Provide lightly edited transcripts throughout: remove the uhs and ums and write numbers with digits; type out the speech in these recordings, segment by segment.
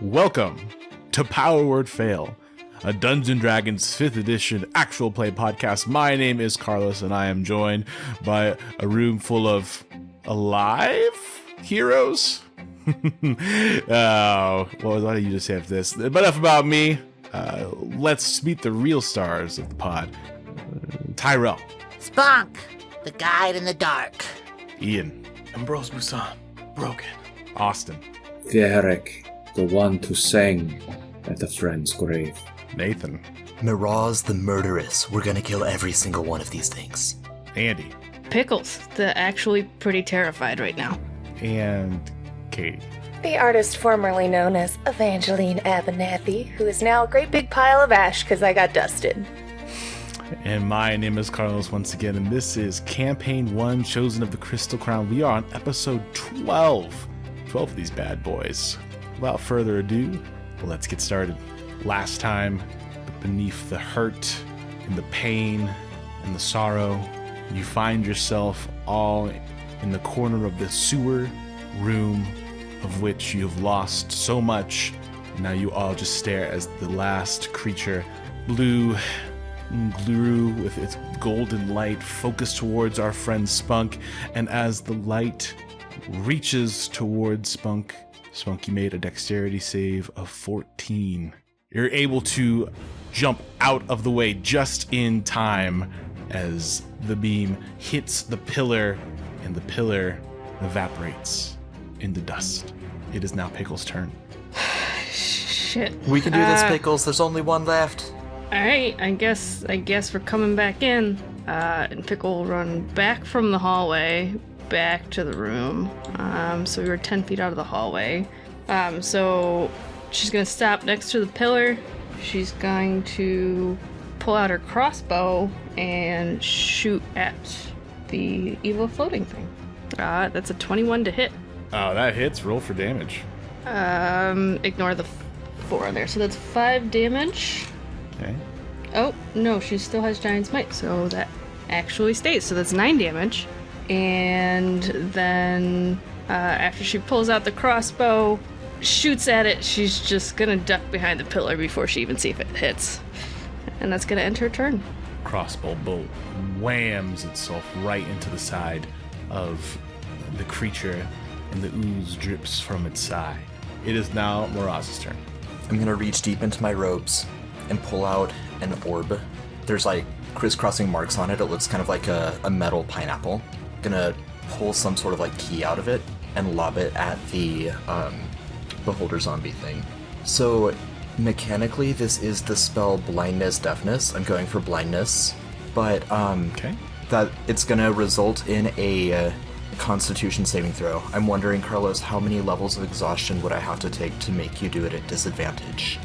Welcome to Power Word Fail, a Dungeons & Dragons 5th edition actual play podcast. My name is Carlos, and I am joined by a room full of alive heroes. Why don't you just have this? But enough about me. Let's meet the real stars of the pod. Tyrell. Spunk, the guide in the dark. Ian. Ambrose Busan, broken. Austin. Derek, the one who sang at a friend's grave. Nathan. Miraz the murderess. We're gonna kill every single one of these things. Andy. Pickles, the actually pretty terrified right now. And Katie. The artist formerly known as Evangeline Abernathy, who is now a great big pile of ash because I got dusted. And my name is Carlos once again, and this is Campaign 1, Chosen of the Crystal Crown. We are on episode 12. 12 of these bad boys. Without further ado, let's get started. Last time, beneath the hurt and the pain and the sorrow, you find yourself all in the corner of the sewer room of which you have lost so much. And now you all just stare as the last creature, blue glue with its golden light, focused towards our friend Spunk. And as the light reaches towards Spunk, you made a dexterity save of 14. You're able to jump out of the way just in time as the beam hits the pillar, and the pillar evaporates into dust. It is now Pickle's turn. Shit. We can do this, Pickles. There's only one left. Alright, I guess we're coming back in. And Pickle will run back from the hallway, back to the room. So we were 10 feet out of the hallway. So she's gonna stop next to the pillar. She's going to pull out her crossbow and shoot at the evil floating thing. That's a 21 to hit. Oh, that hits. Roll for damage. Ignore the 4 there. So that's 5 damage. Okay. Oh, no, she still has Giant's Might, so that actually stays. So that's 9 damage. And then after she pulls out the crossbow, shoots at it, she's just gonna duck behind the pillar before she even sees if it hits. And that's gonna end her turn. Crossbow bolt whams itself right into the side of the creature, and the ooze drips from its side. It is now Miraz's turn. I'm gonna reach deep into my robes and pull out an orb. There's like crisscrossing marks on it. It looks kind of like a metal pineapple. Gonna pull some sort of like key out of it and lob it at the beholder zombie thing. So mechanically, this is the spell Blindness Deafness. I'm going for blindness, but Okay. that it's gonna result in a Constitution saving throw. I'm wondering, Carlos, how many levels of exhaustion would I have to take to make you do it at disadvantage?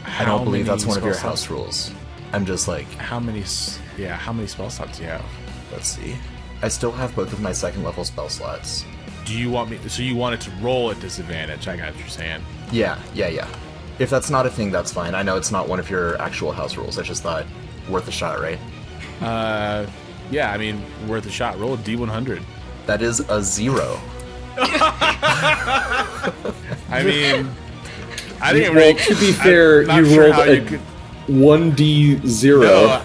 I don't believe that's one of your house rules. I'm just like... How many spell slots do you have? Let's see. I still have both of my second level spell slots. Do you want me... So you want it to roll at disadvantage? I got what you're saying. Yeah. If that's not a thing, that's fine. I know it's not one of your actual house rules. I just thought, worth a shot, right? Yeah, I mean, worth a shot. Roll a D100. That is a 0. I mean... I think really, to be fair, you rolled a 1d0. No,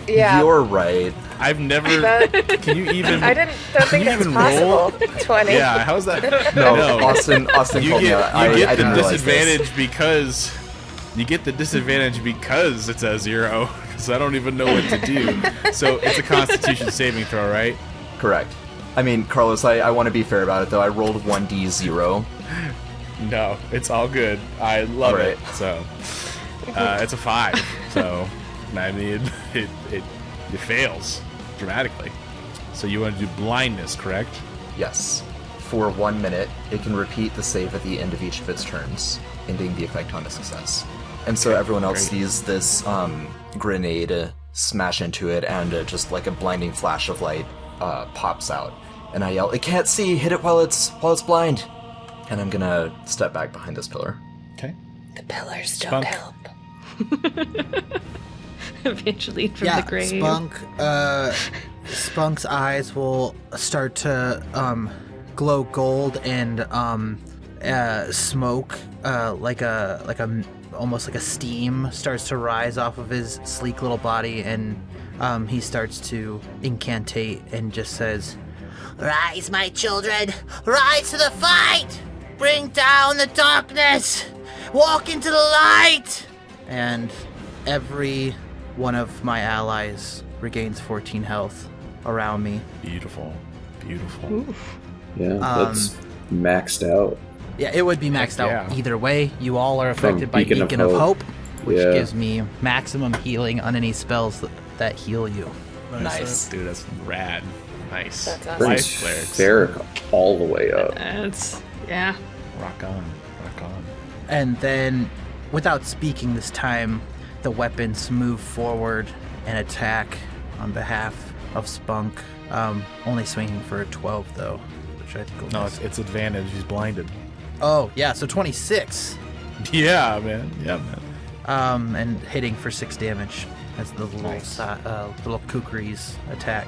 Yeah. You're right. I've never... Can you even... don't think that's even possible. 20. Yeah, how's that? No, No. Austin You told me. get I the didn't realize this. disadvantage because... You get the disadvantage because it's a 0. So I don't even know what to do. So it's a Constitution saving throw, right? Correct. I mean, Carlos, I want to be fair about it, though. I rolled 1d0. No, it's all good. I love Right. it. So it's a 5. So I mean, it fails dramatically. So you want to do blindness, correct? Yes. For 1 minute, it can repeat the save at the end of each of its turns, ending the effect on a success. And so everyone else sees this grenade smash into it, and just like a blinding flash of light pops out. And I yell, "It can't see! Hit it while it's blind!" And I'm gonna step back behind this pillar. Okay. The pillars Spunk. don't help. Eventually from the grave. Spunk's eyes will start to glow gold, and smoke, like a almost like a steam starts to rise off of his sleek little body, and he starts to incantate and just says, Rise, my children! Rise to the fight! Bring down the darkness! Walk into the light! and every one of my allies regains 14 health around me. Beautiful. Beautiful. Oof. Yeah, that's maxed out. Yeah, it would be maxed out yeah. either way. You all are From affected by Beacon of Hope, which Yeah. gives me maximum healing on any spells that heal you. Nice. Dude, that's rad. Nice. That's awesome. Brings Life clerics. Ferric all the way up. It's yeah. Rock on. Rock on. And then, without speaking this time, the weapons move forward and attack on behalf of Spunk. Only swinging for a 12, though, which I think will No, miss. it's advantage. He's blinded. Oh, yeah, so 26. Yeah, man. Yeah, man. And hitting for 6 damage as the little, Nice. little kookaries attack.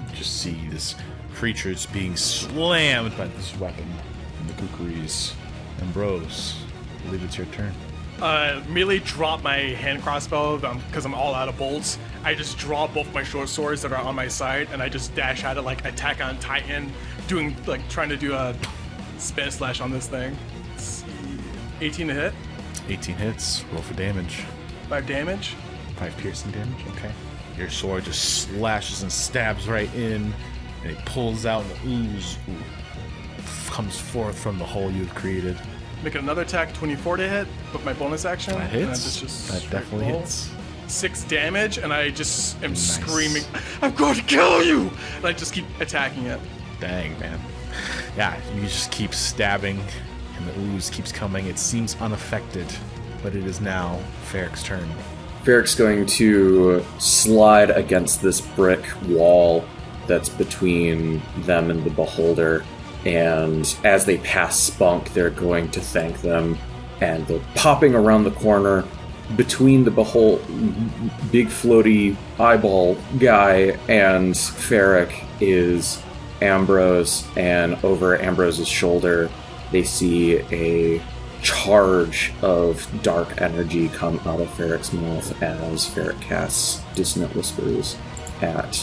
You just see this creature is being slammed by this weapon. And the kookaries. Ambrose, I believe it's your turn. Immediately drop my hand crossbow because I'm all out of bolts. I just draw both my short swords that are on my side, and I just dash at it like Attack on Titan, trying to do a spin slash on this thing. Let's see. 18 to hit, 18 hits. Roll for damage. 5 damage. 5 piercing damage. Okay. Your sword just slashes and stabs right in, and it pulls out, and the ooze comes forth from the hole you've created. Make another attack, 24 to hit with my bonus action. That and hits. just That straight definitely roll. hits. 6 damage, and I just am Nice. screaming, I'm going to kill you! And I just keep attacking it. Dang, man. Yeah, you just keep stabbing, and the ooze keeps coming. It seems unaffected, but it is now Ferric's turn. Ferric's going to slide against this brick wall that's between them and the beholder, and as they pass Spunk, they're going to thank them, and they're popping around the corner between the big floaty eyeball guy and Ferric is Ambrose, and over Ambrose's shoulder they see a charge of dark energy come out of Ferric's mouth as Ferric casts Dissonant Whispers at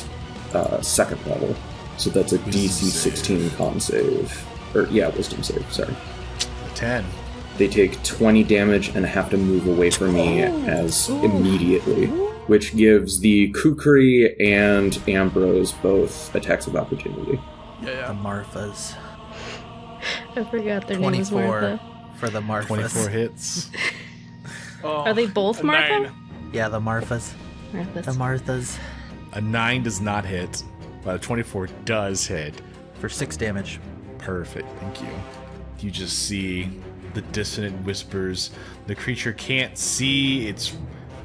second level. So that's a DC 16 con save. Wisdom save, sorry. 10. They take 20 damage and have to move away from me as immediately, which gives the Kukri and Ambrose both attacks of opportunity. Yeah. The Marfas. I forgot their name was 24 Martha. for the Marfas. 24 hits. Oh, Are they both a Martha? 9. Yeah, the Marfas. Martha's. The Marthas. A 9 does not hit, but a 24 does hit. For 6 damage. Perfect, thank you. You just see the dissonant whispers. The creature can't see. It's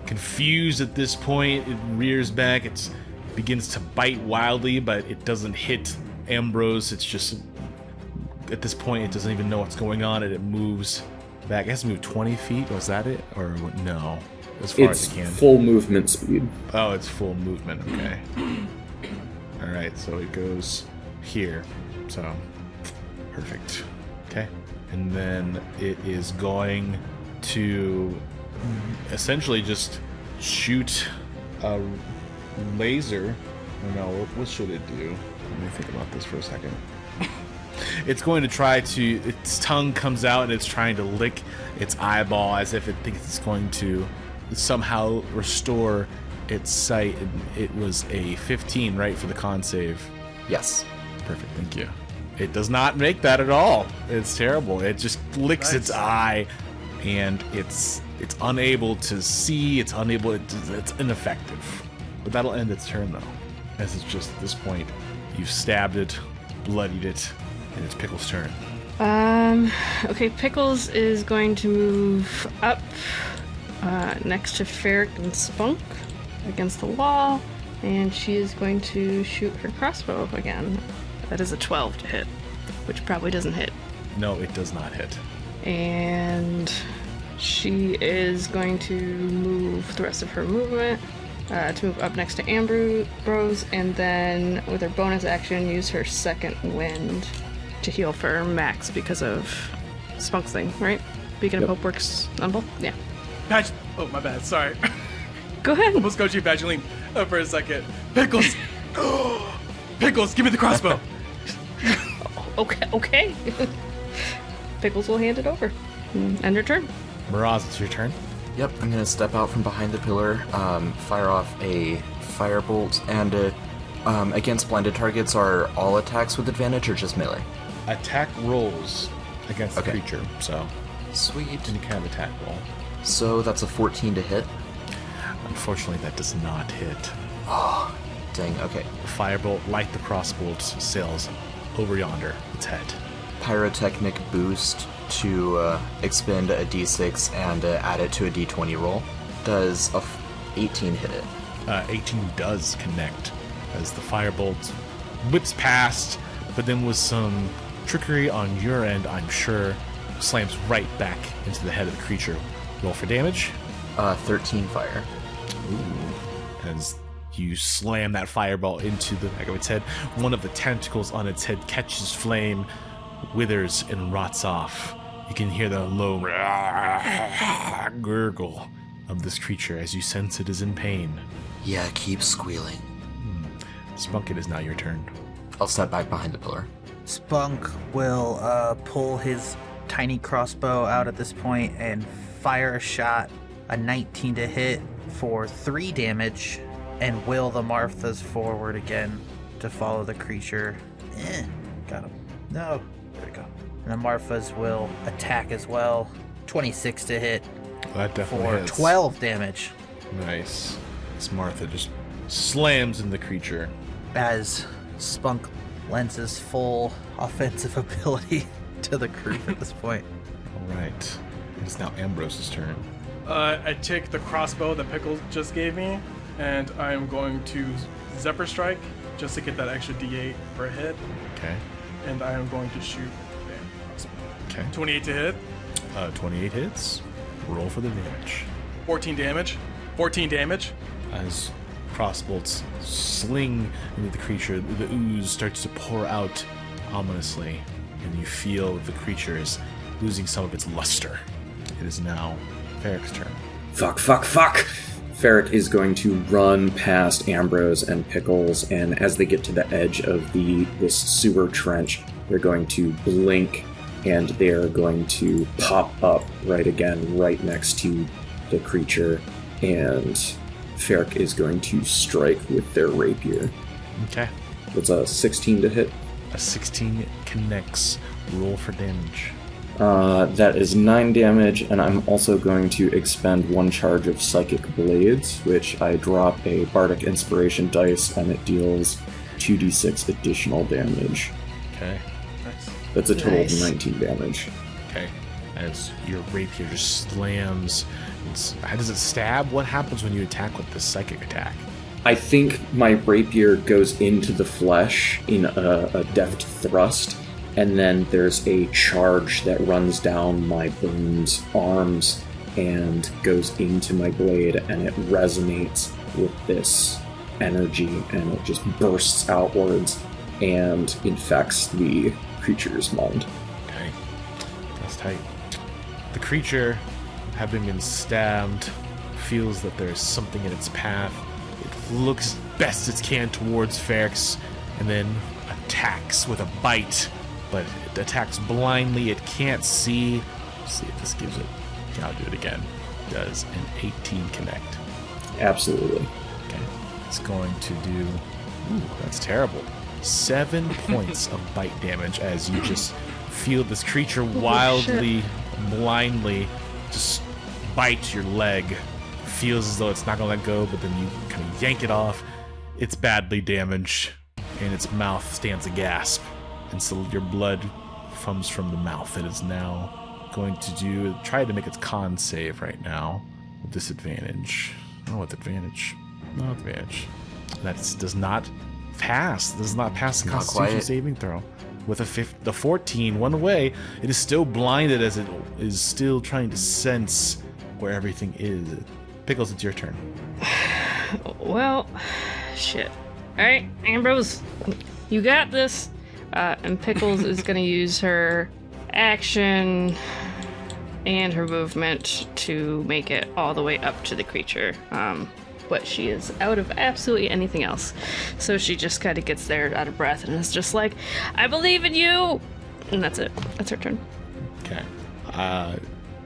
confused at this point. It rears back. It begins to bite wildly, but it doesn't hit Ambrose. It's just, at this point, it doesn't even know what's going on, and it moves back. It has to move 20 feet. Was that it? Or no? As far It's as it can. full movement speed. Oh, it's full movement. Okay. All right, so it goes here. So, perfect. Okay. And then it is going to essentially just shoot a laser. Or no, what should it do? Let me think about this for a second. It's going to try to, its tongue comes out and it's trying to lick its eyeball as if it thinks it's going to somehow restore its sight. And it was a 15, right, for the con save? Yes. Perfect, thank you. It does not make that at all. It's terrible. It just licks its eye, and it's unable to see. It's ineffective. But that'll end its turn, though, as it's just at this point you've stabbed it, bloodied it, and it's Pickle's turn. Okay, Pickles is going to move up next to Ferric and Spunk against the wall, and she is going to shoot her crossbow again. That is a 12 to hit, which probably doesn't hit. No, it does not hit. And she is going to move the rest of her movement to move up next to Ambrose, and then with her bonus action, use her second wind to heal for Max because of Spunk's thing, right? Beacon of Hope works on both? Yeah. Oh, my bad. Sorry. Go ahead. Almost got you, Badgeline, for a second. Pickles! Pickles, give me the crossbow! Okay. Pickles will hand it over. End your turn. Miraz, it's your turn. Yep, I'm gonna step out from behind the pillar, fire off a firebolt, and against blinded targets, are all attacks with advantage or just melee? Attack rolls against the creature, so Sweet. any kind of attack roll. So that's a 14 to hit. Unfortunately, that does not hit. Oh, dang, okay. The firebolt, like the crossbolt, sails over yonder, its head. Pyrotechnic boost to expend a d6 and add it to a d20 roll. Does a 18 hit it? 18 does connect as the firebolt whips past, but then with some trickery on your end, I'm sure, slams right back into the head of the creature. Roll for damage. 13 fire. Ooh. As you slam that fireball into the back of its head, one of the tentacles on its head catches flame, withers, and rots off. You can hear the low gurgle of this creature as you sense it is in pain. Yeah, keep squealing. Spunk, it is now your turn. I'll step back behind the pillar. Spunk will pull his tiny crossbow out at this point and fire a shot, a 19 to hit for 3 damage, and will the Marthas forward again to follow the creature. Got him. No. There we go. And the Marthas will attack as well. 26 to hit That definitely for hits. 12 damage. Nice. This Martha just slams in the creature. As Spunk lends his full offensive ability to the creep at this point. All right. It's now Ambrose's turn. I take the crossbow that Pickles just gave me, and I'm going to Zephyr Strike just to get that extra D8 for a hit, Okay. and I am going to shoot. Okay. 28 to hit, 28 hits. Roll for the damage. 14 damage. 14 damage. As crossbolts sling into the creature, the ooze starts to pour out ominously, and you feel the creature is losing some of its luster. It is now Ferric's turn. Fuck. Ferric is going to run past Ambrose and Pickles, and as they get to the edge of this sewer trench, they're going to blink, and they're going to pop up right next to the creature, and Ferric is going to strike with their rapier. Okay. It's a 16 to hit. A 16 connects. Roll for damage. That is 9 damage, and I'm also going to expend 1 charge of Psychic Blades, which I drop a Bardic Inspiration dice, and it deals 2d6 additional damage. Okay. Nice. That's a total Nice. of 19 damage. Okay. As your rapier just slams. How does it stab? What happens when you attack with this psychic attack? I think my rapier goes into the flesh in a deft thrust, and then there's a charge that runs down my burned arms and goes into my blade, and it resonates with this energy, and it just bursts outwards and infects the creature's mind. Okay. That's tight. The creature, having been stabbed, feels that there's something in its path. It looks best it can towards Ferrix, and then attacks with a bite, but it attacks blindly. It can't see. Let's see if this gives it. I'll do it again. Does an 18 connect? Absolutely. Okay. It's going to do. Ooh, that's terrible. 7 points of bite damage as you just feel this creature wildly, blindly just bite your leg. Feels as though it's not gonna let go, but then you kind of yank it off. It's badly damaged, and its mouth stands aghast, and so your blood comes from the mouth. It is now going to try to make its con save right now with disadvantage. Oh, with advantage. No advantage. That does not pass. Does not pass the Not Constitution quite. saving throw. With the 14, one away, it is still blinded as it is still trying to sense where everything is. Pickles, it's your turn. Well, shit. Alright, Ambrose, you got this. And Pickles is going to use her action and her movement to make it all the way up to the creature. But she is out of absolutely anything else. So she just kind of gets there out of breath and is just like, I believe in you! And that's it. That's her turn. Okay. I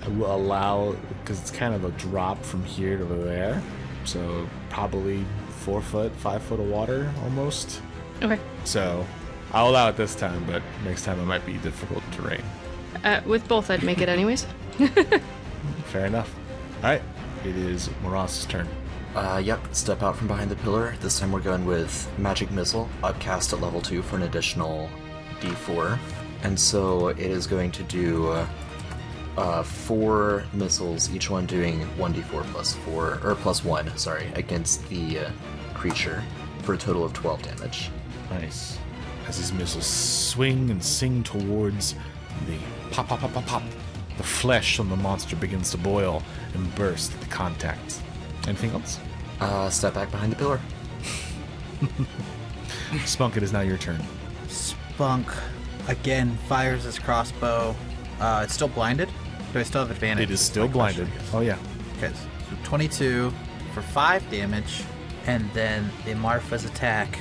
will allow, because it's kind of a drop from here to there. So probably 4 foot, 5 foot of water almost. Okay. So I'll allow it this time, but next time it might be difficult terrain. With both, I'd make it anyways. Fair enough. Alright. It is Moras's turn. Yep, step out from behind the pillar. This time we're going with Magic Missile, upcast at level 2 for an additional d4. And so it is going to do 4 missiles, each one doing 1d4 plus 4, or plus 1, sorry, against the creature for a total of 12 damage. Nice. As these missiles swing and sing towards the pop, pop, pop, pop, pop, the flesh on the monster begins to boil and burst at the contact. Anything else? Step back behind the pillar. Spunk, it is now your turn. Spunk again fires his crossbow. It's still blinded? Do I still have advantage? It is still blinded. Oh, yeah. Okay, so 22 for 5 damage, and then the Marfa's attack,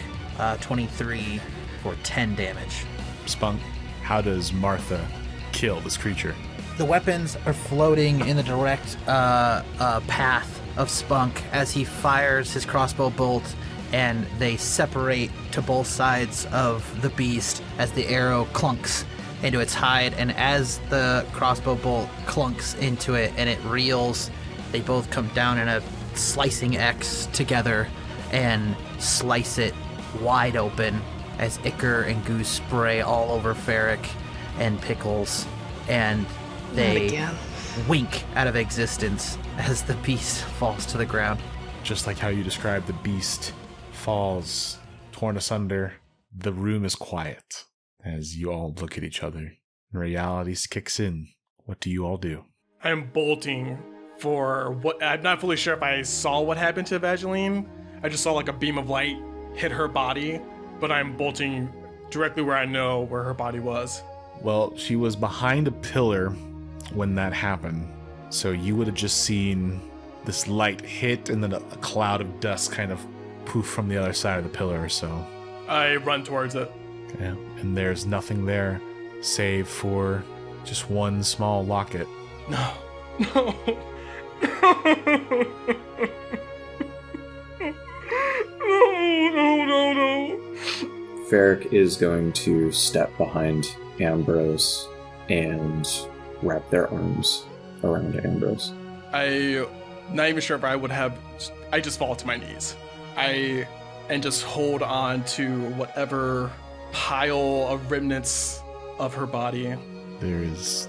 23 for 10 damage. Spunk, how does Martha kill this creature? The weapons are floating in the direct path of Spunk as he fires his crossbow bolt, and they separate to both sides of the beast as the arrow clunks into its hide. And as the crossbow bolt clunks into it and it reels, they both come down in a slicing X together and slice it wide open as Icker and Goose spray all over Ferric and Pickles, and they wink out of existence as the beast falls to the ground. Just like how you described, the beast falls, torn asunder. The room is quiet as you all look at each other. And reality kicks in. What do you all do? I'm bolting for what. I'm not fully sure if I saw what happened to Evangeline. I just saw like a beam of light hit her body, but I'm bolting directly where I know where her body was. Well, she was behind a pillar when that happened. So you would have just seen this light hit and then a cloud of dust kind of poof from the other side of the pillar or so. I run towards it. Yeah, and there's nothing there save for just one small locket. No. No. No. Ferric is going to step behind Ambrose and wrap their arms around Ambrose. I'm not even sure if I would have. I just fall to my knees. And just hold on to whatever pile of remnants of her body. There is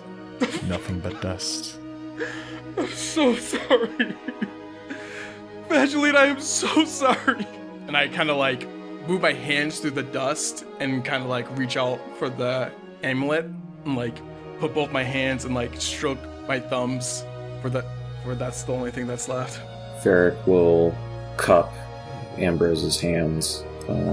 nothing but dust. I'm so sorry. Evangeline, I am so sorry. And I kind of like move my hands through the dust and kind of like reach out for the amulet and like put both my hands and like stroke my thumbs for that's the only thing that's left. Ferric will cup Ambrose's hands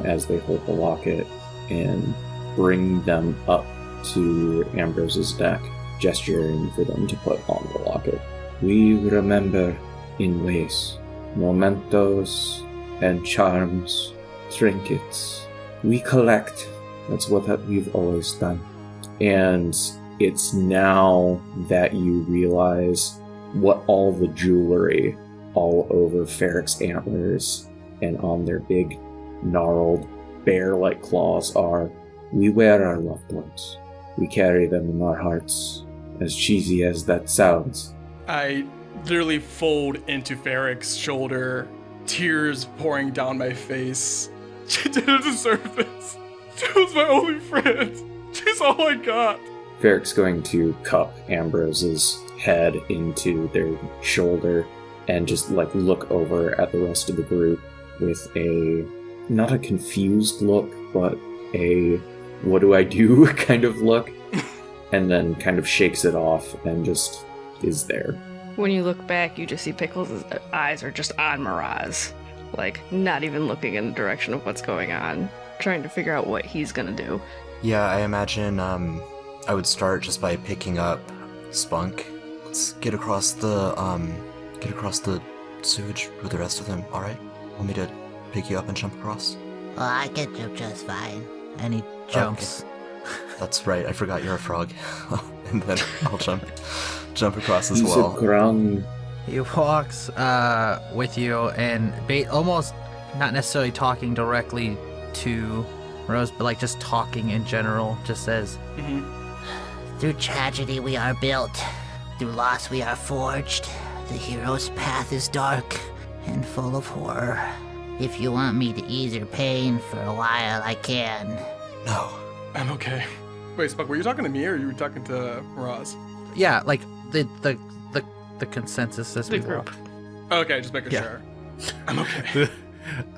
as they hold the locket and bring them up to Ambrose's deck, gesturing for them to put on the locket. We remember in ways, mementos and charms, trinkets. We collect. That's what we've always done. And it's now that you realize what all the jewelry all over Ferric's antlers and on their big, gnarled, bear-like claws are. We wear our loved ones. We carry them in our hearts, as cheesy as that sounds. I literally fold into Ferric's shoulder, tears pouring down my face. She didn't deserve this. She was my only friend. She's all I got. Ferric's going to cup Ambrose's head into their shoulder and just like look over at the rest of the group with a, not a confused look, but a what do I do kind of look, and then kind of shakes it off and just is there. When you look back, you just see Pickles' eyes are just on Miraz, like not even looking in the direction of what's going on, trying to figure out what he's gonna do. Yeah, I imagine I would start just by picking up Spunk. Let's get across the sewage with the rest of them. All right, want me to pick you up and jump across? Well, I can jump just fine. And he jumps. That's right. I forgot you're a frog. And then I'll jump across as He's well. a ground. He walks with you and almost not necessarily talking directly to Rose, but like just talking in general. Just says, Through tragedy we are built. Through loss we are forged. The hero's path is dark and full of horror. If you want me to ease your pain for a while, I can. No. I'm okay. Wait, Spunk, were you talking to me or you were talking to Roz? yeah, like the consensus as we The group. walk. Okay, just making sure. I'm okay.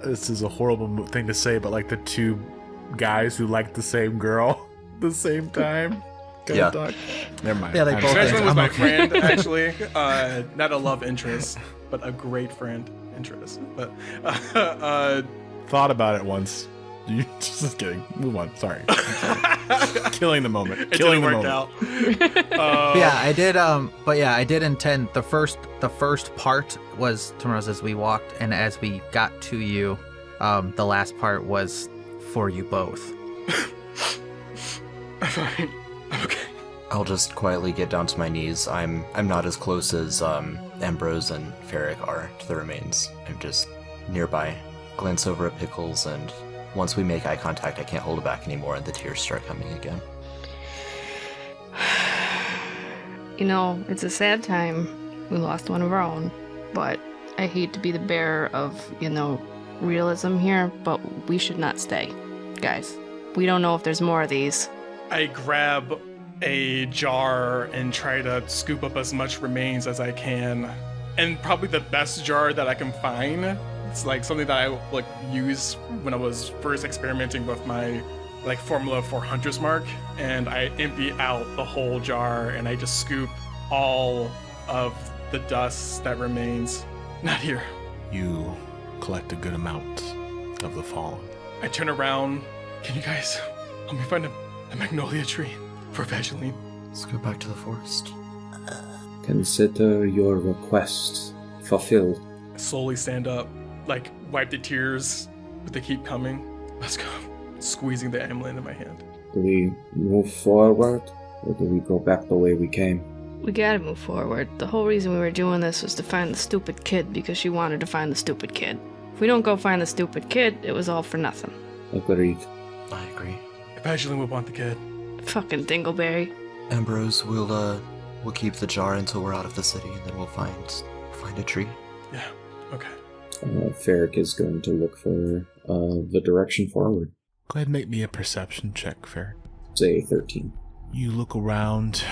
This is a horrible thing to say, but like the two guys who like the same girl at the same time. Yeah. Talk. Never mind. Yeah, they I'm both sorry. Benjamin was I'm my okay. friend, actually. Not a love interest, but a great friend interest. But Thought about it once. You just kidding. Move on. Sorry. Killing the moment. it Killing didn't the work moment. out. Yeah, I did. But yeah, I did intend the first part was tomorrow's as we walked, and as we got to you, the last part was for you both. I'm fine. I'm okay. I'll just quietly get down to my knees. I'm not as close as Ambrose and Ferric are to the remains. I'm just nearby. Glance over at Pickles, and once we make eye contact, I can't hold it back anymore, and the tears start coming again. You know, it's a sad time. We lost one of our own, but I hate to be the bearer of, realism here, but we should not stay. Guys, we don't know if there's more of these. I grab a jar and try to scoop up as much remains as I can. And probably the best jar that I can find. It's like something that I use when I was first experimenting with my formula for Hunter's Mark, and I empty out the whole jar and I just scoop all of the dust that remains. Not here. You collect a good amount of the fallen. I turn around. Can you guys help me find a magnolia tree for Evangeline? Let's go back to the forest. Consider your request fulfilled. I slowly stand up, wipe the tears, but they keep coming. Let's go. Squeezing the amulet in my hand. Do we move forward, or do we go back the way we came? We gotta move forward. The whole reason we were doing this was to find the stupid kid because she wanted to find the stupid kid. If we don't go find the stupid kid, it was all for nothing. Agreed. I agree. Evangeline would want the kid. Fucking Dingleberry. Ambrose, we'll keep the jar until we're out of the city, and then we'll find a tree. Yeah, okay. Ferric is going to look for the direction forward. Go ahead and make me a perception check, Fair. Say 13. You look around.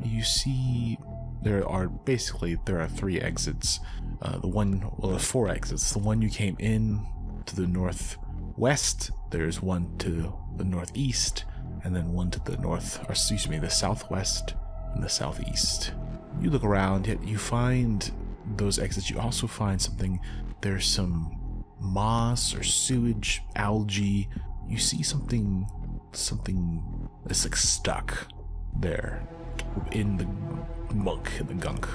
You see there are 3 exits. There's 4 exits. The one you came in to the northwest. There's one to the northeast, and then one to the southwest and the southeast. You look around, yet you find those exits. You also find something. There's some moss or sewage, algae. You see something that's stuck there in the muck and the gunk.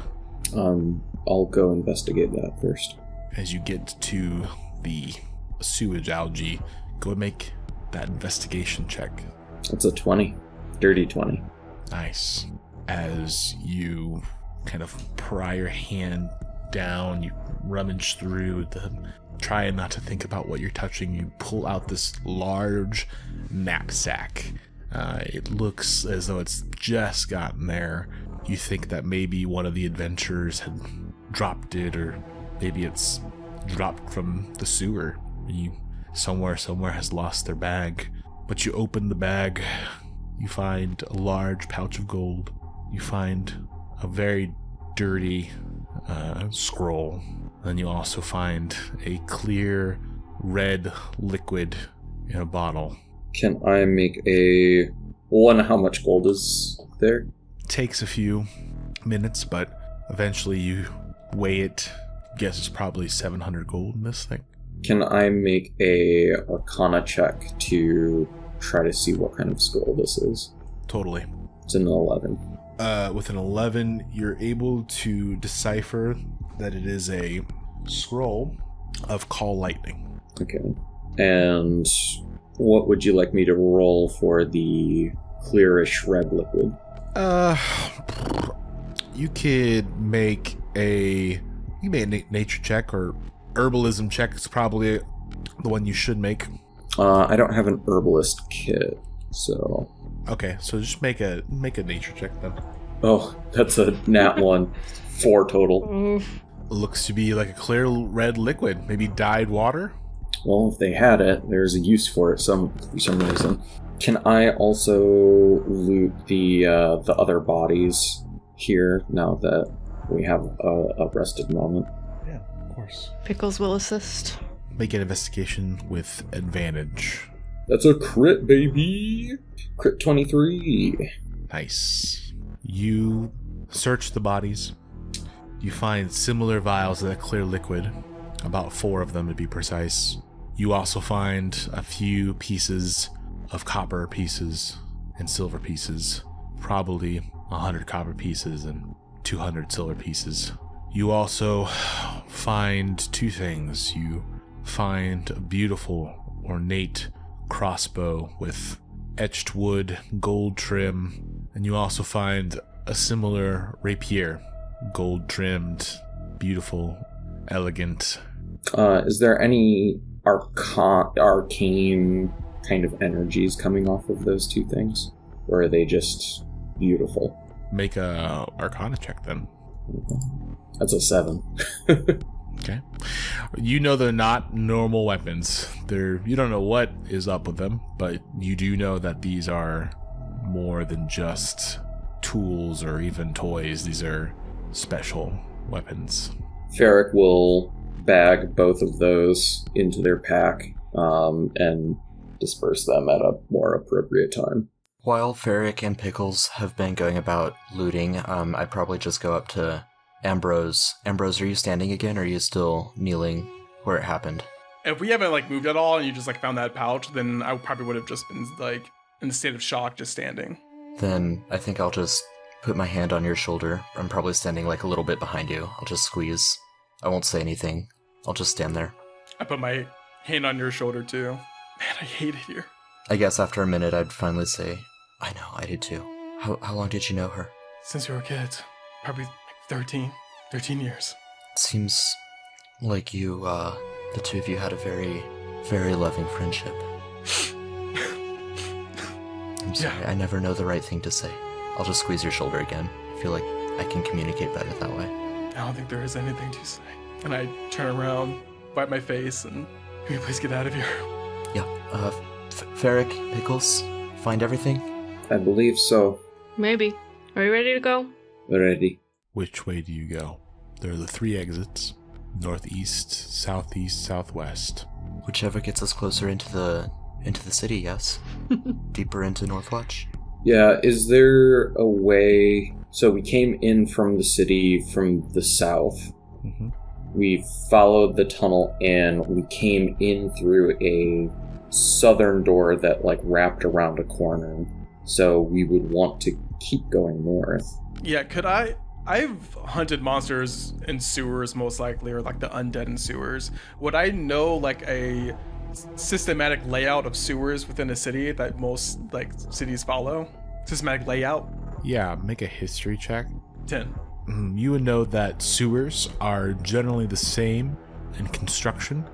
I'll go investigate that first. As you get to the sewage algae, go and make that investigation check. That's a 20. Dirty 20. Nice. As you kind of pry your hand down, you rummage through trying not to think about what you're touching. You pull out this large knapsack. It looks as though it's just gotten there. You think that maybe one of the adventurers had dropped it, or maybe it's dropped from the sewer. Somewhere has lost their bag. But you open the bag, you find a large pouch of gold. You find a very dirty scroll. Then you also find a clear red liquid in a bottle. Can I make a... One, how much gold is there? Takes a few minutes, but eventually you weigh it. Guess it's probably 700 gold in this thing. Can I make a Arcana check to try to see what kind of scroll this is. Totally. It's an 11. With an 11, you're able to decipher that it is a scroll of Call Lightning. Okay. And what would you like me to roll for the clearish red liquid? You could make a nature check, or herbalism check is probably the one you should make. I don't have an herbalist kit, so... Okay, so just make a nature check then. Oh, that's a nat 1. 4 total. Looks to be like a clear red liquid, maybe dyed water. Well, if they had it, there's a use for it for some reason. Can I also loot the other bodies here now that we have a rested moment? Yeah, of course. Pickles will assist. Make an investigation with advantage. That's a crit, baby! Crit 23. Nice. You search the bodies. You find similar vials of that clear liquid, about 4 of them to be precise. You also find a few pieces of copper pieces and silver pieces, probably 100 copper pieces and 200 silver pieces. You also find 2 things. You find a beautiful, ornate crossbow with etched wood, gold trim, and you also find a similar rapier, gold trimmed, beautiful, elegant. Is there any arcane kind of energies coming off of those 2 things? Or are they just beautiful? Make a Arcana check then. That's a 7. Okay. You know they're not normal weapons. You don't know what is up with them, but you do know that these are more than just tools or even toys. These are special weapons. Ferric will bag both of those into their pack and disperse them at a more appropriate time. While Ferric and Pickles have been going about looting, I'd probably just go up to Ambrose. Ambrose, are you standing again, or are you still kneeling where it happened? If we haven't moved at all and you just found that pouch, then I probably would have just been in a state of shock, just standing. Then I think I'll just put my hand on your shoulder. I'm probably standing a little bit behind you. I'll just squeeze. I won't say anything. I'll just stand there. I put my hand on your shoulder too. Man, I hate it here. I guess after a minute I'd finally say, I know, I did too. How long did you know her? Since we were kids. Probably 13 years. It seems like you, the 2 of you had a very, very loving friendship. I'm sorry, Yeah. I never know the right thing to say. I'll just squeeze your shoulder again. I feel like I can communicate better that way. I don't think there is anything to say. And I turn around, wipe my face, and can we please get out of here? Yeah, Ferric, Pickles, find everything? I believe so. Maybe. Are you ready to go? Ready. Which way do you go? There are the 3 exits: northeast, southeast, southwest. Whichever gets us closer into the city, yes. Deeper into Northwatch. Yeah, is there a way... So we came in from the city from the south. Mm-hmm. We followed the tunnel in. We came in through a southern door that wrapped around a corner. So we would want to keep going north. Yeah, I've hunted monsters in sewers most likely, or the undead in sewers. Would I know a systematic layout of sewers within a city that most cities follow? Systematic layout? Yeah, make a history check. 10. You would know that sewers are generally the same in construction.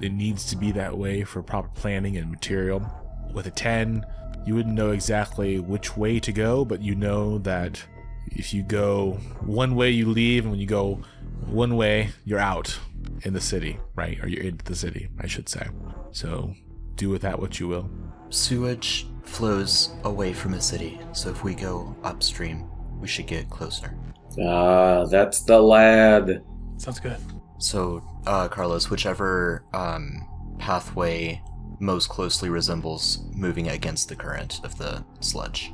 It needs to be that way for proper planning and material. With a 10, you wouldn't know exactly which way to go, but you know that if you go one way, you leave, and when you go one way, you're out in the city, right? Or you're into the city, I should say. So do with that what you will. Sewage flows away from a city, so if we go upstream, we should get closer. Ah, that's the lad. Sounds good. So, Carlos, whichever pathway most closely resembles moving against the current of the sludge.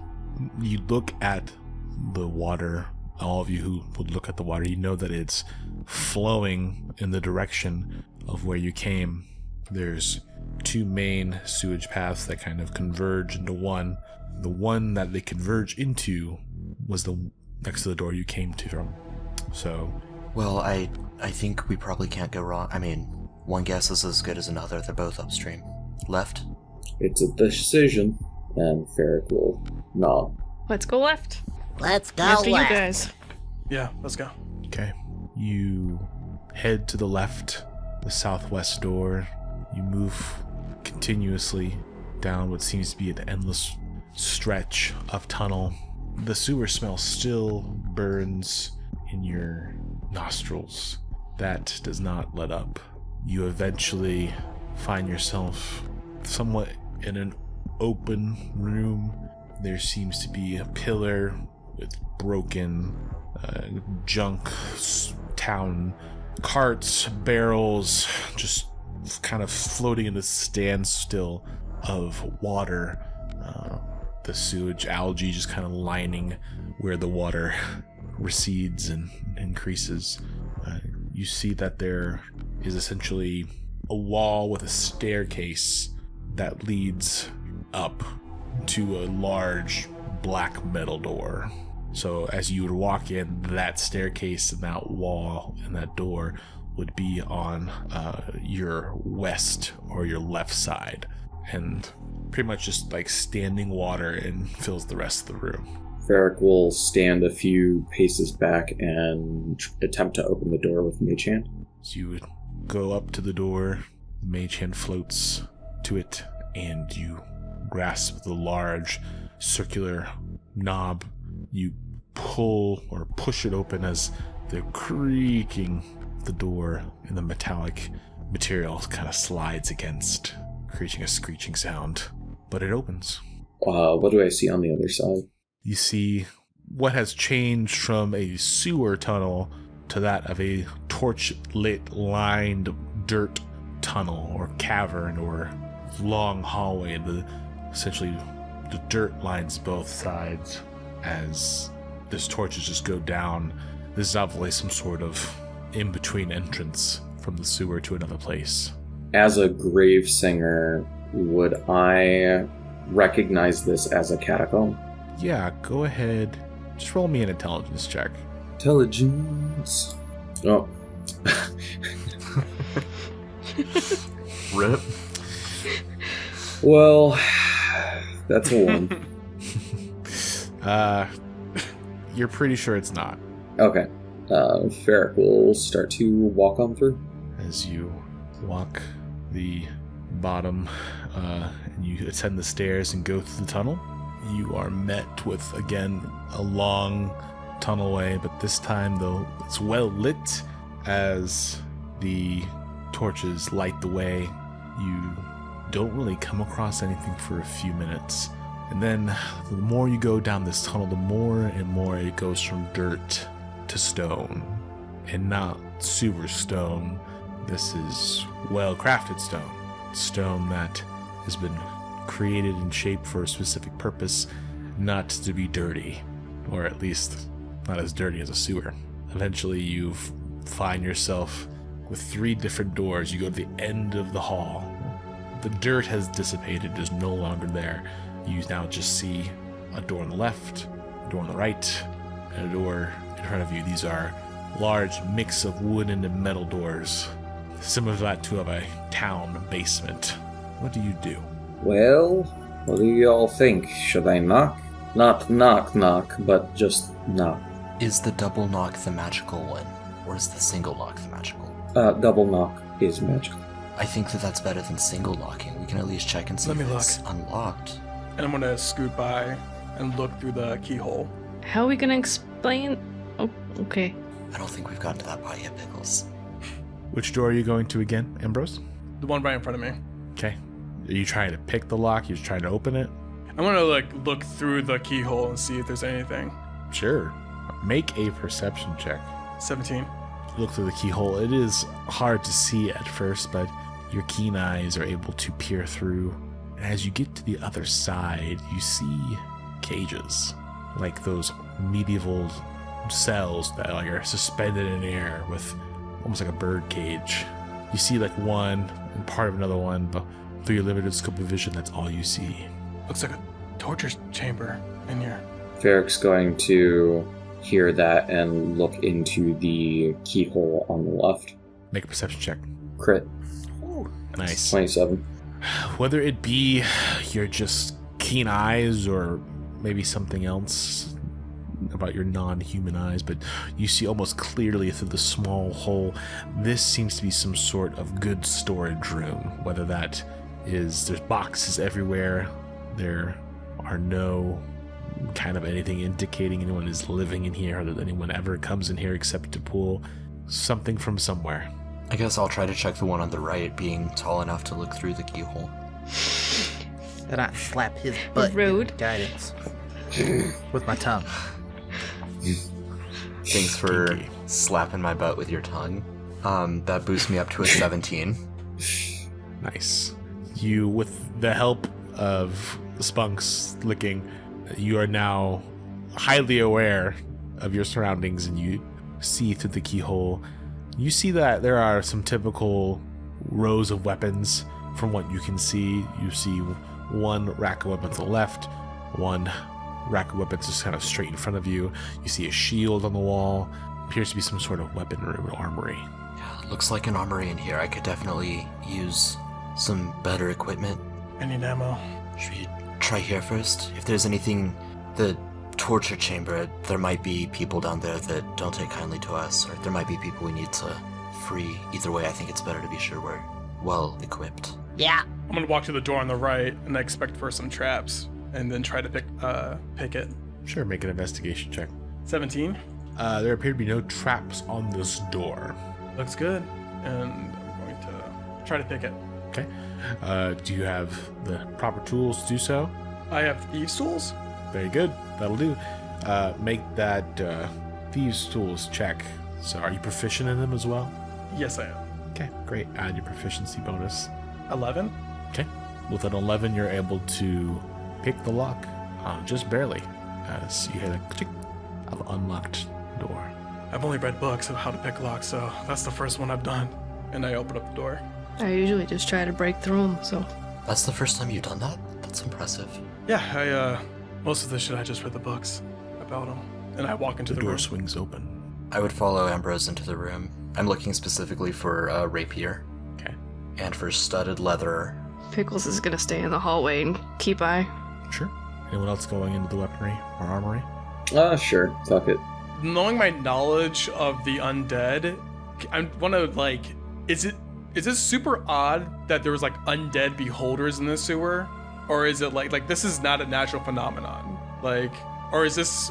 You look at the water, all of you who would look at the water, you know that it's flowing in the direction of where you came. There's two main sewage paths that kind of converge into one. The one that they converge into was the next to the door you came to from. So, Well, I think we probably can't go wrong. I mean, one guess is as good as another. They're both upstream. Left? It's a decision, and Ferric will nod. Let's go left. Let's go After left. you guys. Yeah, let's go. okay. You head to the left, the southwest door. You move continuously down what seems to be an endless stretch of tunnel. The sewer smell still burns in your nostrils. That does not let up. You eventually find yourself somewhat in an open room. There seems to be a pillar with broken junk, town carts, barrels, just kind of floating in a standstill of water. The sewage algae just kind of lining where the water recedes and increases. You see that there is essentially a wall with a staircase that leads up to a large black metal door. So as you would walk in, that staircase and that wall and that door would be on your west or your left side, and pretty much just like standing water and fills the rest of the room. Ferric will stand a few paces back and attempt to open the door with Mage Hand. So you would go up to the door, the mage hand floats to it, and you grasp the large circular knob. You pull or push it open as the creaking of the door and the metallic material kind of slides against, creating a screeching sound. But it opens. What do I see on the other side? You see what has changed from a sewer tunnel to that of a torch-lit, lined dirt tunnel or cavern or long hallway. Essentially, the dirt lines both sides as this torches just go down. This is obviously some sort of in-between entrance from the sewer to another place. As a grave singer, would I recognize this as a catacomb? Yeah, go ahead. Just roll me an intelligence check. Intelligence. Oh. Rip. Well, that's a 1. You're pretty sure it's not. Okay. Ferric will start to walk on through. As you walk the bottom and you ascend the stairs and go through the tunnel, you are met with, again, a long tunnelway, but this time, though, it's well lit as the torches light the way. You don't really come across anything for a few minutes. And then the more you go down this tunnel, the more and more it goes from dirt to stone. And not sewer stone. This is well-crafted stone. Stone that has been created and shaped for a specific purpose, not to be dirty. Or at least not as dirty as a sewer. Eventually you find yourself with 3 different doors. You go to the end of the hall. The dirt has dissipated, is no longer there. You now just see a door on the left, a door on the right, and a door in front of you. These are large mix of wooden and metal doors, similar to that to a town basement. What do you do? Well, what do you all think? Should I knock? Not knock, but just knock. Is the double knock the magical one, or is the single knock the magical? Double knock is magical. I think that's better than single knocking. We can at least check and see Let if me it's unlocked. And I'm gonna scoot by and look through the keyhole. How are we gonna explain? Oh, okay. I don't think we've gotten to that part yet, Pickles. Which door are you going to again, Ambrose? The one right in front of me. Okay. Are you trying to pick the lock? You're trying to open it? I want to look through the keyhole and see if there's anything. Sure. Make a perception check. 17. Look through the keyhole. It is hard to see at first, but your keen eyes are able to peer through. And as you get to the other side, you see cages, like those medieval cells that are suspended in air with almost like a bird cage. You see like one and part of another one, but through your limited scope of vision, that's all you see. Looks like a torture chamber in here. Ferrick's going to hear that and look into the keyhole on the left. Make a perception check. Crit. Ooh, nice. 27. Whether it be your just keen eyes or maybe something else about your non-human eyes, but you see almost clearly through the small hole, this seems to be some sort of good storage room. Whether that is, there's boxes everywhere, there are no kind of anything indicating anyone is living in here or that anyone ever comes in here except to pull something from somewhere. I guess I'll try to check the one on the right, being tall enough to look through the keyhole. Then I slap his butt Rude. with guidance with my tongue. Thanks for Kinky. slapping my butt with your tongue. That boosts me up to a 17. Nice. You, with the help of Spunk's licking, you are now highly aware of your surroundings, and you see through the keyhole. You see that there are some typical rows of weapons. From what you can see, you see one rack of weapons to the left, one rack of weapons just kind of straight in front of you. You see a shield on the wall. Appears to be some sort of weapon room, an armory. Yeah, looks like an armory in here. I could definitely use some better equipment. I need ammo. Should we try here first? If there's anything, the torture chamber, there might be people down there that don't take kindly to us, or there might be people we need to free. Either way, I think it's better to be sure we're well equipped. Yeah. I'm gonna walk to the door on the right and expect for some traps, and then try to pick it. Sure, make an investigation check. 17. There appear to be no traps on this door. Looks good. And I'm going to try to pick it. Okay. Do you have the proper tools to do so? I have thieves' tools. Very good. That'll do. Make that thieves' tools check. So are you proficient in them as well? Yes, I am. Okay, great. Add your proficiency bonus. 11. Okay. With an 11, you're able to pick the lock, just barely, as you hear the click of unlocked door. I've only read books of how to pick locks, so that's the first one I've done. And I open up the door. I usually just try to break through them, so. That's the first time you've done that? That's impressive. Yeah, most of this shit I just read the books about them. And I walk into The the door room. swings open. I would follow Ambrose into the room. I'm looking specifically for a rapier Okay. and for studded leather. Pickles is gonna stay in the hallway and keep eye. Sure. Anyone else going into the weaponry or armory? Sure. Fuck it. Knowing my knowledge of the undead, I want to, like, is it super odd that there was, like, undead beholders in the sewer? Or is it like this is not a natural phenomenon? Like, or is this,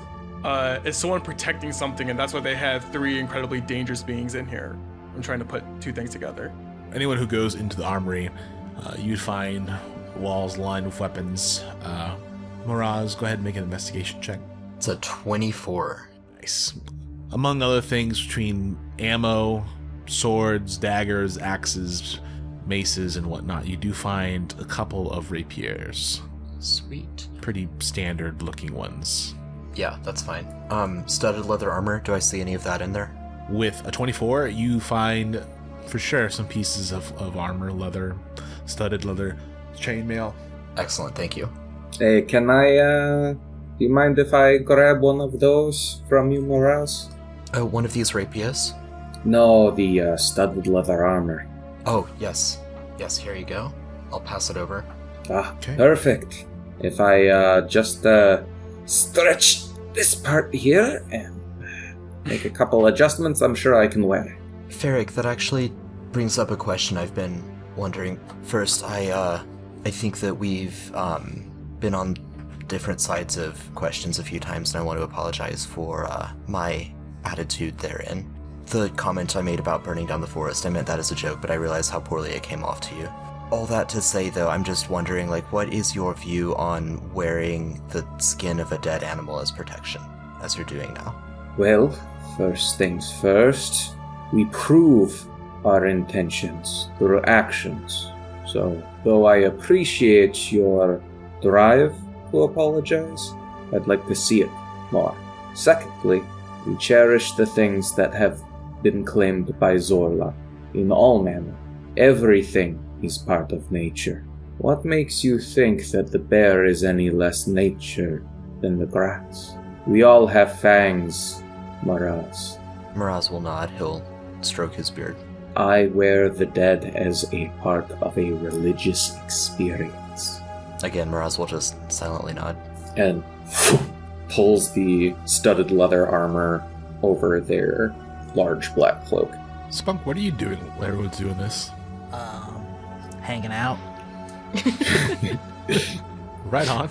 is someone protecting something and that's why they had 3 incredibly dangerous beings in here? I'm trying to put 2 things together. Anyone who goes into the armory, you'd find walls lined with weapons. Miraz, go ahead and make an investigation check. It's a 24. Nice. Among other things, between ammo, swords, daggers, axes, maces, and whatnot, you do find a couple of rapiers. Sweet. Pretty standard looking ones. Yeah, that's fine. Studded leather armor, do I see any of that in there? With a 24, you find for sure some pieces of armor, leather, studded leather, chainmail. Excellent, thank you. Hey, can I, do you mind if I grab one of those from you, Miraz? One of these rapiers? No, the studded leather armor. Oh, yes. Yes, here you go. I'll pass it over. Ah, Okay. perfect. If I just stretch this part here and make a couple adjustments, I'm sure I can wear it. Ferrick, that actually brings up a question I've been wondering. First, I think that we've been on different sides of questions a few times, and I want to apologize for my attitude therein. The comment I made about burning down the forest, I meant that as a joke, but I realize how poorly it came off to you. All that to say, though, I'm just wondering, like, what is your view on wearing the skin of a dead animal as protection, as you're doing now? Well, first things first, we prove our intentions through actions. So, though I appreciate your drive to apologize, I'd like to see it more. Secondly, we cherish the things that have been claimed by Zorla in all manner. Everything is part of nature. What makes you think that the bear is any less nature than the grass? We all have fangs, Maraz. Miraz will nod. He'll stroke his beard. I wear the dead as a part of a religious experience. Again, Miraz will just silently nod. And pulls the studded leather armor over their large black cloak. Spunk, what are you doing while everyone's doing this? Hanging out. Right on.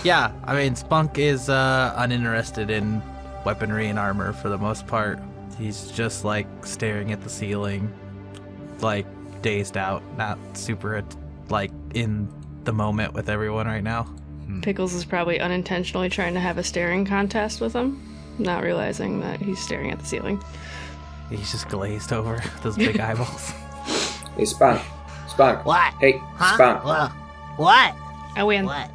Yeah, I mean, Spunk is uninterested in weaponry and armor for the most part. He's just like staring at the ceiling, like dazed out, not super like in the moment with everyone right now. Pickles is probably unintentionally trying to have a staring contest with him, not realizing that he's staring at the ceiling. He's just glazed over, those big eyeballs. Hey, Spunk. Spunk. What? Hey, Huh? Spunk. Well, what? I win. What?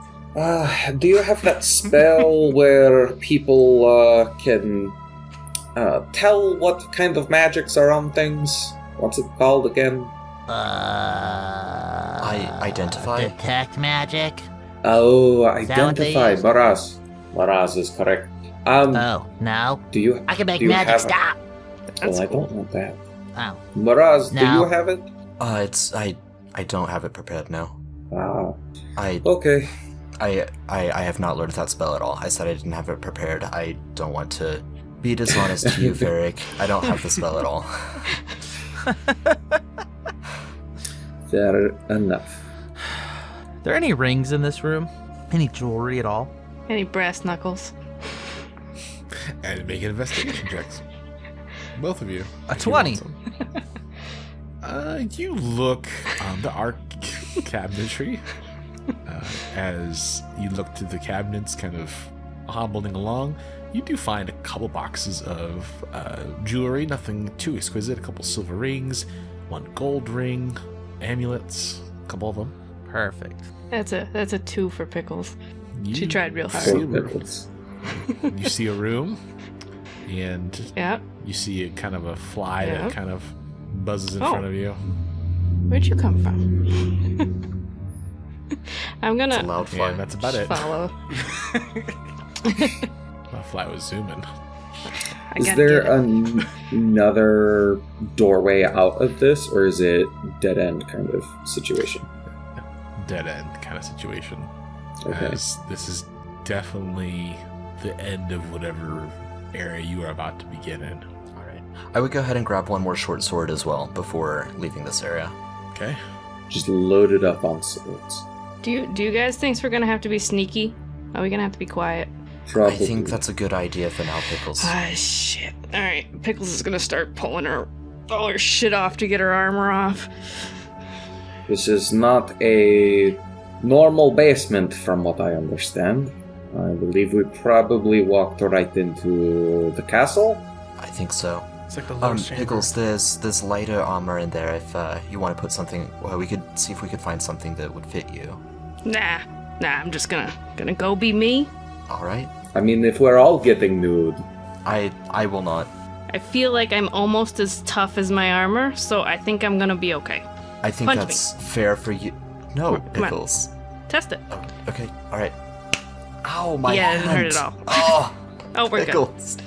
Do you have that spell where people can tell what kind of magics are on things? What's it called again? I identify. Detect magic? Oh, Is that what they identify. use? Maraz. Maraz is correct. Oh, no. Do you? I can make do you magic have stop. That's Oh, I cool. don't want that. Oh. Maraz, do No. you have it? I don't have it prepared now. Ah, I okay. I have not learned that spell at all. I said I didn't have it prepared. I don't want to be dishonest to you, Varric. I don't have the spell at all. Fair enough. Are there any rings in this room? Any jewelry at all? Any brass knuckles? And make investigation checks. Both of you. A if you want 20. some. You look the art cabinetry as you look through the cabinets, kind of hobbling along. You do find a couple boxes of jewelry, nothing too exquisite. A couple silver rings, one gold ring, amulets, a couple of them. Perfect. That's a 2 for Pickles. She You tried real hard. see a Poor room. pickles. You see a room, and Yeah. you see a kind of a fly Yeah. that kind of buzzes in Oh. front of you. Where'd you come from? I'm It's a gonna loud fly. And that's about it. follow. My fly was zooming. I Is gotta there get it. another doorway out of this, or is it dead end kind of situation? Dead end kind of situation. Okay. As this is definitely the end of whatever area you are about to begin in. Alright. I would go ahead and grab one more short sword as well before leaving this area. Okay. Just load it up on swords. Do you guys think we're gonna have to be sneaky? Are we gonna have to be quiet? Probably. I think that's a good idea for now, Pickles. Ah, shit. Alright, Pickles is gonna start pulling all her shit off to get her armor off. This is not a normal basement, from what I understand. I believe we probably walked right into the castle. I think so. It's like the lowest chamber. Pickles, there's lighter armor in there if you want to put something. Well, we could see if we could find something that would fit you. Nah, I'm just gonna go be me. Alright. I mean, if we're all getting nude, I will not. I feel like I'm almost as tough as my armor, so I think I'm gonna be okay. I think Punch that's fair for you. No, Come on, come on. Pickles. Test it. Oh, okay, alright. Ow, my Yeah, it hand. didn't hurt at all. Oh, Oh, we're Pickles.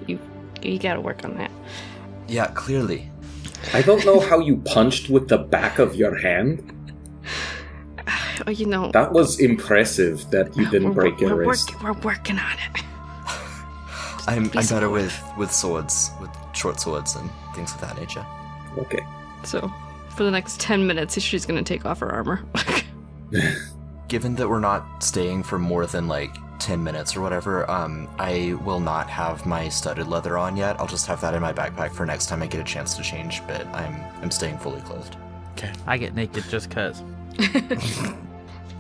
good. You gotta work on that. Yeah, clearly. I don't know how you punched with the back of your hand. Oh, you know. That was impressive that you didn't break your wrist. We're working on it. I'm be better supportive. with swords, with short swords and things of that nature. Okay. So, for the next 10 minutes, she's gonna take off her armor. Given that we're not staying for more than like 10 minutes or whatever, I will not have my studded leather on yet. I'll just have that in my backpack for next time I get a chance to change, but I'm staying fully clothed. Okay. I get naked just cause.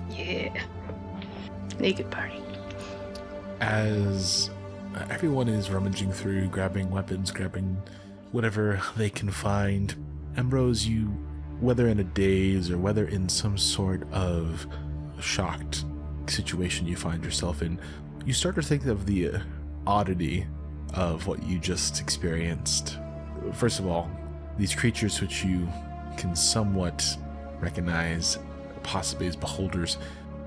Yeah. Naked party. As everyone is rummaging through, grabbing weapons, grabbing whatever they can find, Ambrose, you, whether in a daze or whether in some sort of shocked situation you find yourself in, you start to think of the oddity of what you just experienced. First of all, These creatures, which you can somewhat recognize possibly as beholders,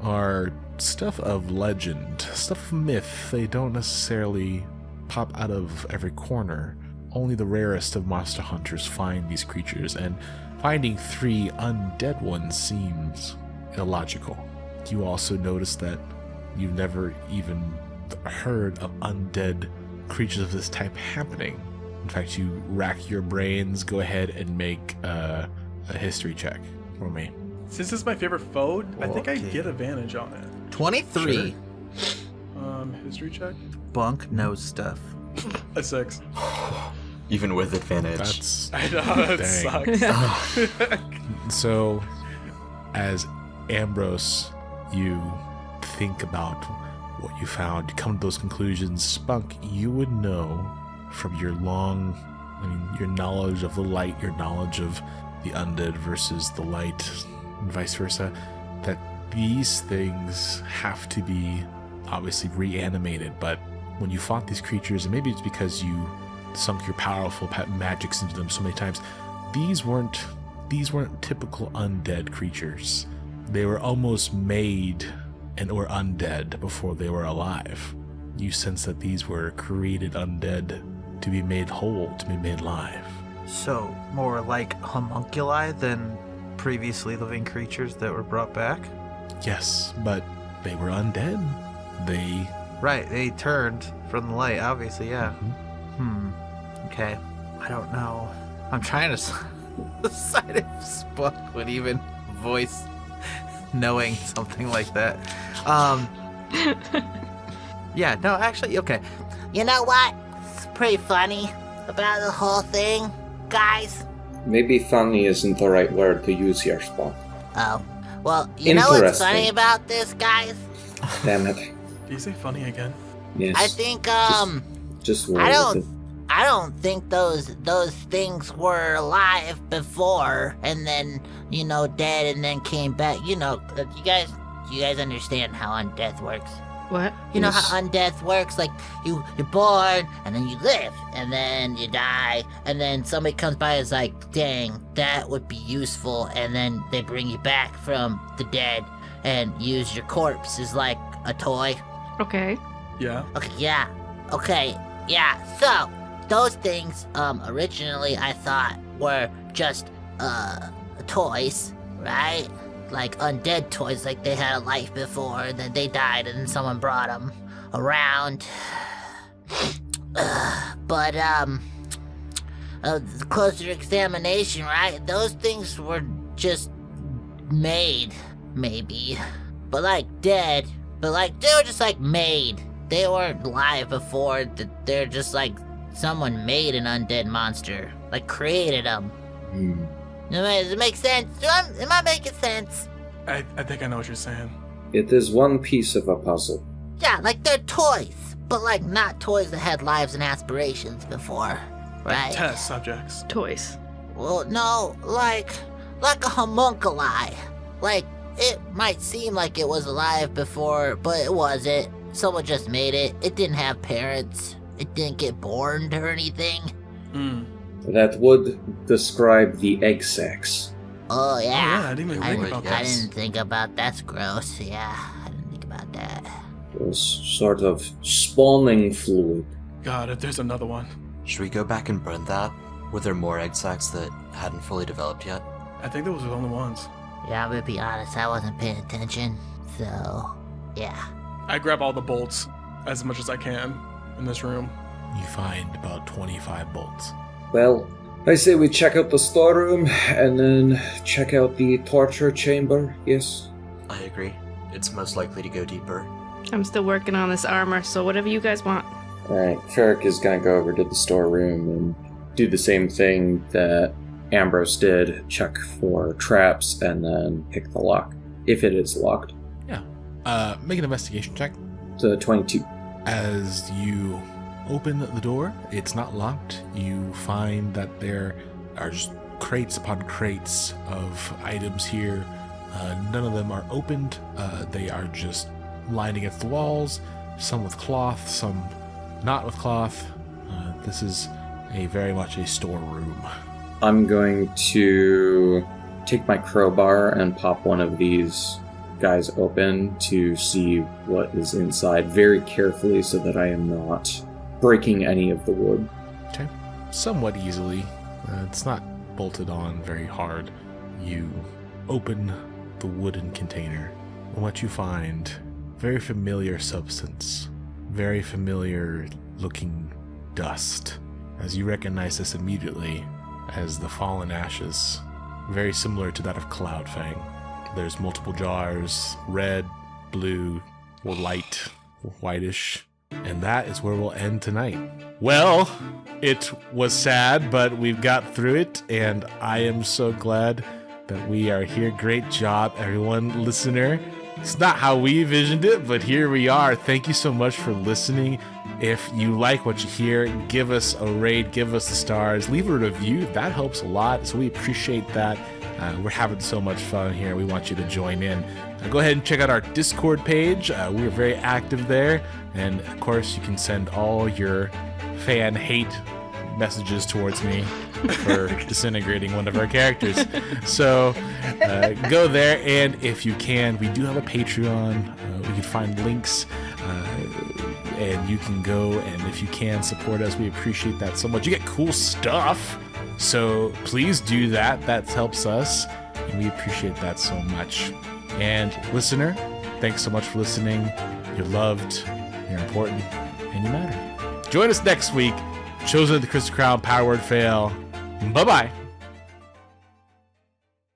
are stuff of legend, stuff of myth. They don't necessarily pop out of every corner. Only the rarest of monster hunters find these creatures, and finding 3 undead ones seems illogical. You also notice that you've never even heard of undead creatures of this type happening. In fact, you rack your brains. Go ahead and make a history check for me. Since this is my favorite foe, I think I Okay. get advantage on it. 23. History check? Bunk knows stuff. A 6. Even with advantage. That's I know, that dang. sucks. So, as Ambrose, you think about what you found, you come to those conclusions. Spunk, you would know from your your knowledge of the light, your knowledge of the undead versus the light, and vice versa, that these things have to be obviously reanimated. But when you fought these creatures, and maybe it's because you sunk your powerful magics into them so many times, these weren't typical undead creatures. They were almost made and were undead before they were alive. You sense that these were created undead to be made whole, to be made live. So, more like homunculi than previously living creatures that were brought back? Yes, but they were undead. They... Right, they turned from the light, obviously, yeah. Mhm. Okay. I don't know. I'm trying to decide if Spunk would even voice knowing something like that. Yeah, no, actually, okay. You know what? It's pretty funny about the whole thing, guys. Maybe funny isn't the right word to use here, Spock. Oh, well, you know what's Interesting. funny about this, guys? Damn it. Did you say funny again? Yes. I think, Just I roll with don't think those things were alive before and then, dead and then came back. You guys understand how undeath works. What? You know Yes. how undeath works? Like, you're born, and then you live, and then you die, and then somebody comes by and is like, dang, that would be useful, and then they bring you back from the dead and use your corpse as, like, a toy. Okay. Yeah. Okay, yeah. Okay, yeah. So, those things, originally I thought were just, toys, right? Like undead toys, like they had a life before, and then they died, and then someone brought them around. But, the closer examination, right? Those things were just made, maybe. But like dead. But like, they were just like made. They weren't live before, they're just like someone made an undead monster. Like created them. Does it make sense? Am I making sense? I think I know what you're saying. It is one piece of a puzzle. Yeah, like they're toys, but like not toys that had lives and aspirations before, right? Test subjects. Toys. Well, no, like a homunculi. Like, it might seem like it was alive before, but it wasn't. Someone just made it. It didn't have parents. It didn't get born or anything. That would describe the egg sacs. Oh, yeah. I didn't even think about I this. didn't think about that's gross. Yeah, I didn't think about that. Those sort of spawning fluid. God, if there's another one. Should we go back and burn that? Were there more egg sacs that hadn't fully developed yet? I think those were the only ones. Yeah, I'm gonna be honest, I wasn't paying attention. So, yeah. I grab all the bolts as much as I can in this room. You find about 25 bolts. Well, I say we check out the storeroom and then check out the torture chamber, yes? I agree. It's most likely to go deeper. I'm still working on this armor, so whatever you guys want. Alright, Ferric is gonna go over to the storeroom and do the same thing that Ambrose did, check for traps, and then pick the lock, if it is locked. Yeah. Make an investigation check. The 22. As you open the door, it's not locked. You find that there are just crates upon crates of items here. None of them are opened. They are just lined against the walls, some with cloth, some not with cloth. This is very much a storeroom. I'm going to take my crowbar and pop one of these guys open to see what is inside very carefully so that I am not breaking any of the wood. Okay. Somewhat easily. It's not bolted on very hard. You open the wooden container, and what you find, very familiar substance, very familiar looking dust, as you recognize this immediately as the fallen ashes, very similar to that of Cloudfang. There's multiple jars, red, blue, or light, or whitish, and that is where we'll end tonight. Well, it was sad, but we've got through it, and I am so glad that we are here. Great job, everyone, listener. It's not how we envisioned it, but here we are. Thank you so much for listening. If you like what you hear, give us a rate, give us the stars, leave a review. That helps a lot, so we appreciate that. We're having so much fun here. We want you to join in. Go ahead and check out our Discord page. We're very active there. And, of course, you can send all your fan hate messages towards me for disintegrating one of our characters. So go there, and if you can, we do have a Patreon. We can find links, and you can go, and if you can, support us. We appreciate that so much. You get cool stuff, so please do that. That helps us, and we appreciate that so much. And listener, thanks so much for listening. You're loved, you're important, and you matter. Join us next week. Chosen of the Crystal Crown, Power Word Fail. Bye-bye.